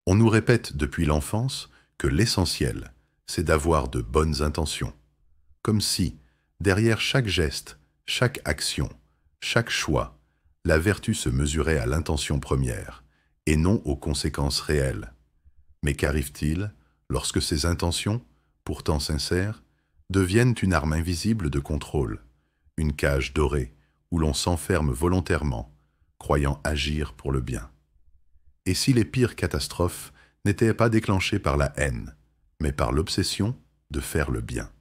On nous répète depuis l'enfance que l'essentiel, c'est d'avoir de bonnes intentions. Comme si, derrière chaque geste, chaque action, chaque choix, la vertu se mesurait à l'intention première, et non aux conséquences réelles. Mais qu'arrive-t-il lorsque ces intentions, pourtant sincères, deviennent une arme invisible de contrôle, une cage dorée où l'on s'enferme volontairement, croyant agir pour le bien? Et si les pires catastrophes n'étaient pas déclenchées par la haine, mais par l'obsession de faire le bien?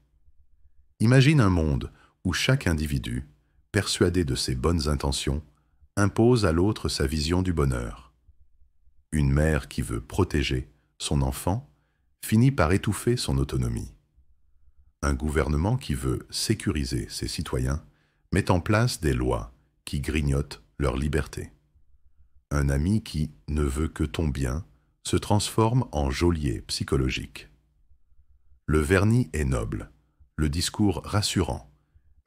Imagine un monde où chaque individu, persuadé de ses bonnes intentions, impose à l'autre sa vision du bonheur. Une mère qui veut protéger son enfant finit par étouffer son autonomie. Un gouvernement qui veut sécuriser ses citoyens met en place des lois qui grignotent leur liberté. Un ami qui ne veut que ton bien se transforme en geôlier psychologique. Le vernis est noble, le discours rassurant,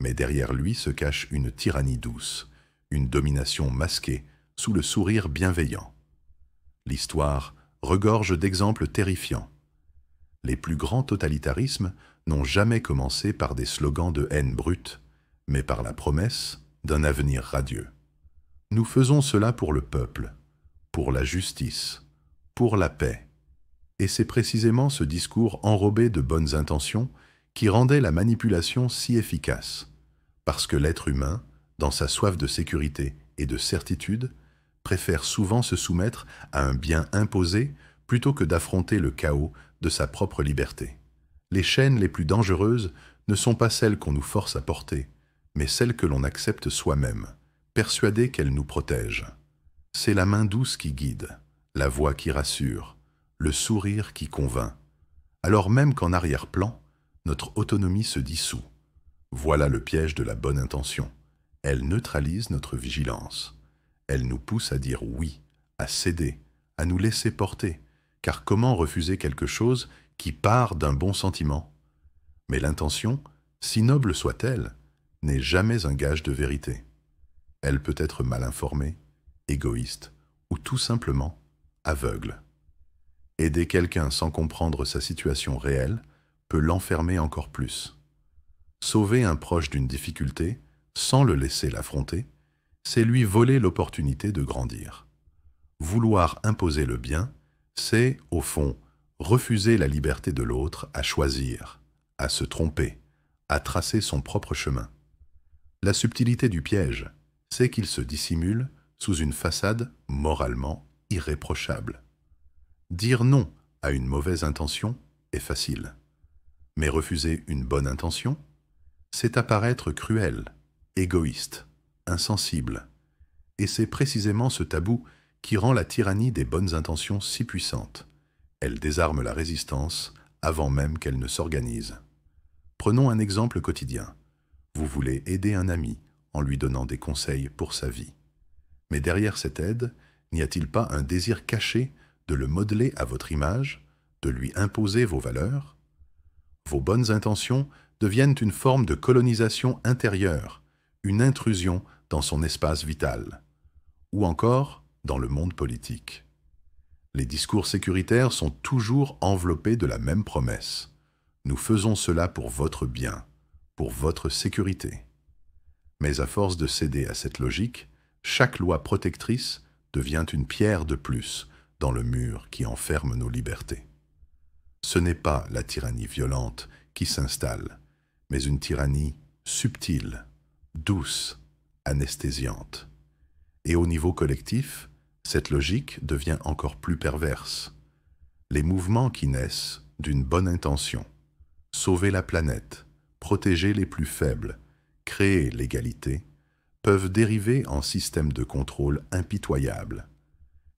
mais derrière lui se cache une tyrannie douce, une domination masquée sous le sourire bienveillant. L'histoire regorge d'exemples terrifiants. Les plus grands totalitarismes n'ont jamais commencé par des slogans de haine brute, mais par la promesse d'un avenir radieux. Nous faisons cela pour le peuple, pour la justice, pour la paix. Et c'est précisément ce discours enrobé de bonnes intentions qui rendait la manipulation si efficace, parce que l'être humain, dans sa soif de sécurité et de certitude, préfère souvent se soumettre à un bien imposé plutôt que d'affronter le chaos de sa propre liberté. Les chaînes les plus dangereuses ne sont pas celles qu'on nous force à porter, mais celles que l'on accepte soi-même, persuadé qu'elles nous protègent. C'est la main douce qui guide, la voix qui rassure, le sourire qui convainc, alors même qu'en arrière-plan, notre autonomie se dissout. Voilà le piège de la bonne intention. Elle neutralise notre vigilance. Elle nous pousse à dire oui, à céder, à nous laisser porter, car comment refuser quelque chose qui part d'un bon sentiment? Mais l'intention, si noble soit-elle, n'est jamais un gage de vérité. Elle peut être mal informée, égoïste ou tout simplement aveugle. Aider quelqu'un sans comprendre sa situation réelle peut l'enfermer encore plus. Sauver un proche d'une difficulté, sans le laisser l'affronter, c'est lui voler l'opportunité de grandir. Vouloir imposer le bien, c'est, au fond, refuser la liberté de l'autre à choisir, à se tromper, à tracer son propre chemin. La subtilité du piège, c'est qu'il se dissimule sous une façade moralement irréprochable. Dire non à une mauvaise intention est facile, mais refuser une bonne intention, c'est apparaître cruel, égoïste, insensible. Et c'est précisément ce tabou qui rend la tyrannie des bonnes intentions si puissante. Elle désarme la résistance avant même qu'elle ne s'organise. Prenons un exemple quotidien. Vous voulez aider un ami en lui donnant des conseils pour sa vie. Mais derrière cette aide, n'y a-t-il pas un désir caché de le modeler à votre image, de lui imposer vos valeurs? Vos bonnes intentions deviennent une forme de colonisation intérieure, une intrusion dans son espace vital, ou encore dans le monde politique. Les discours sécuritaires sont toujours enveloppés de la même promesse. Nous faisons cela pour votre bien, pour votre sécurité. Mais à force de céder à cette logique, chaque loi protectrice devient une pierre de plus dans le mur qui enferme nos libertés. Ce n'est pas la tyrannie violente qui s'installe, mais une tyrannie subtile, douce, anesthésiante. Et au niveau collectif, cette logique devient encore plus perverse. Les mouvements qui naissent d'une bonne intention, sauver la planète, protéger les plus faibles, créer l'égalité, peuvent dériver en systèmes de contrôle impitoyables.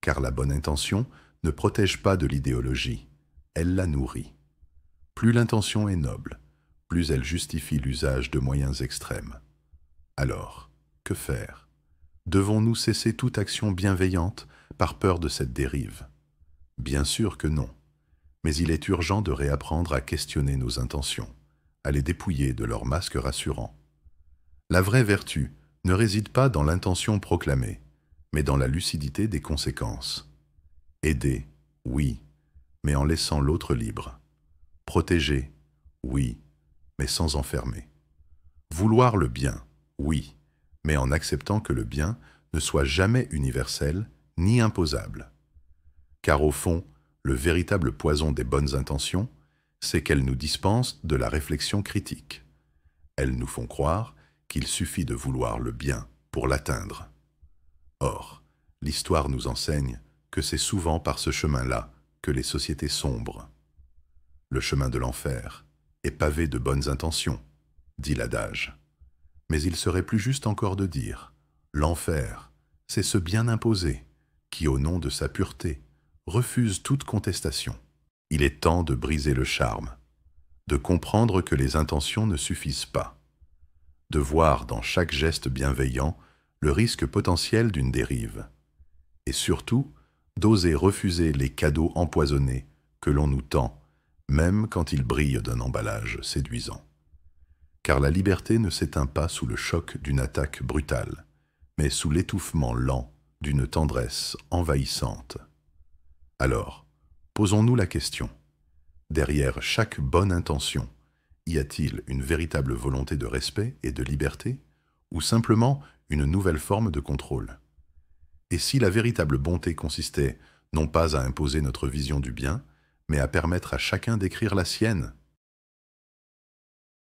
Car la bonne intention ne protège pas de l'idéologie, elle la nourrit. Plus l'intention est noble, plus elle justifie l'usage de moyens extrêmes. Alors, que faire? Devons-nous cesser toute action bienveillante par peur de cette dérive? Bien sûr que non, mais il est urgent de réapprendre à questionner nos intentions, à les dépouiller de leur masque rassurant. La vraie vertu ne réside pas dans l'intention proclamée, mais dans la lucidité des conséquences. Aider, Oui, mais en laissant l'autre libre. Protéger, oui, mais sans enfermer. Vouloir le bien, oui, mais en acceptant que le bien ne soit jamais universel ni imposable. Car au fond, le véritable poison des bonnes intentions, c'est qu'elles nous dispensent de la réflexion critique. Elles nous font croire qu'il suffit de vouloir le bien pour l'atteindre. Or, l'histoire nous enseigne que c'est souvent par ce chemin-là que les sociétés sombrent. Le chemin de l'enfer est pavé de bonnes intentions, dit l'adage. Mais il serait plus juste encore de dire, l'enfer, c'est ce bien imposé qui, au nom de sa pureté, refuse toute contestation. Il est temps de briser le charme, de comprendre que les intentions ne suffisent pas, de voir dans chaque geste bienveillant le risque potentiel d'une dérive, et surtout d'oser refuser les cadeaux empoisonnés que l'on nous tend, même quand ils brillent d'un emballage séduisant. Car la liberté ne s'éteint pas sous le choc d'une attaque brutale, mais sous l'étouffement lent d'une tendresse envahissante. Alors, posons-nous la question. Derrière chaque bonne intention, y a-t-il une véritable volonté de respect et de liberté, ou simplement une nouvelle forme de contrôle? Et si la véritable bonté consistait non pas à imposer notre vision du bien, mais à permettre à chacun d'écrire la sienne,